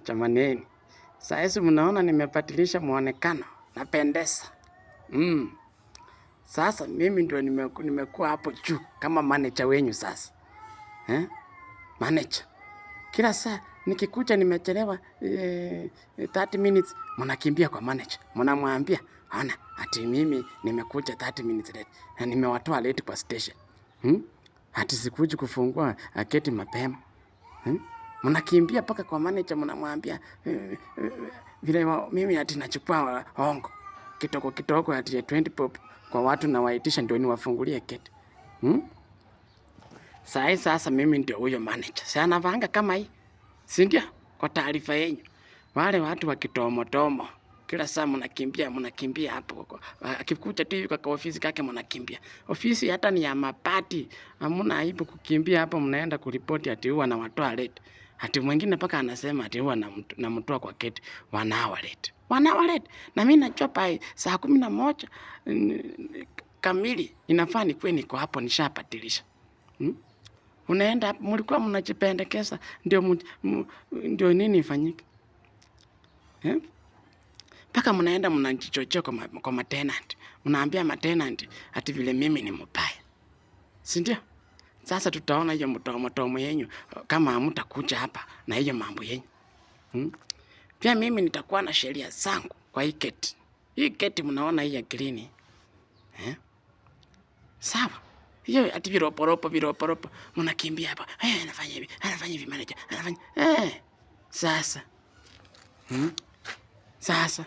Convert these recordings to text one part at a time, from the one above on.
Chamaneni. Sasa mnaona nimebadilisha muonekano. Napendeza. Sasa mimi ndio nimekuwa hapo juu kama manager wenyu sasa. Manager. Kila saa nikikuja nimechelewa 30 minutes mnakimbia kwa manager. Mnamwambia, "Ona, ati mimi nimekuja 30 minutes late na nimewatoa late kwa station." Ati sikuji kufungua geti mapema. Mnakimbia paka kwa manager mnamwambia vile mimi ati nachukua hongo. Kitoko ati 20 pop kwa watu na waitisha ndio niwafungulie geti. Sasa mimi ndio huyo manager. Si anavanga kama hii. Si ndio? Kwa taarifa yenu. Wale watu wa kitomotomo. Kila saa mnakimbia hapo. Akikuja tu hivi kwa ofisi kake mnakimbia. Ofisi hata ni ya mabati. Hamna aibu kukimbia hapo mnaenda kuripoti ati huwa na watoa late. Ati mwingine paka anasema ati huwa namtoa kwa geti 1 hour late. 1 hour late. Na mimi najua pa saa 11 kamili inafaa nikuwe niko hapo nishapatilisha. Unaenda mlikuwa mnajipendekeza ndio nini ifanyike? Paka mnaenda mnajichochea kwa matenant. Mnaambia matenant ati vile mimi ni mbaya. Si ndio? Sasa tutaona hiyo mtomo yenu kama hamtakuja hapa na hiyo mambo yenu. Pia mimi nitakuwa na sheria zangu kwa hii geti. Hii geti mnaona hii ya green. Sawa. Hiyo ati viroporopo mnakimbia hapa. Anafanya hivi manager. Anafanya sasa. Sasa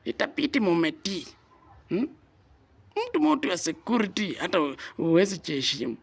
itabidi mumetii. Mtu ya security hata uwezi jiheshimu.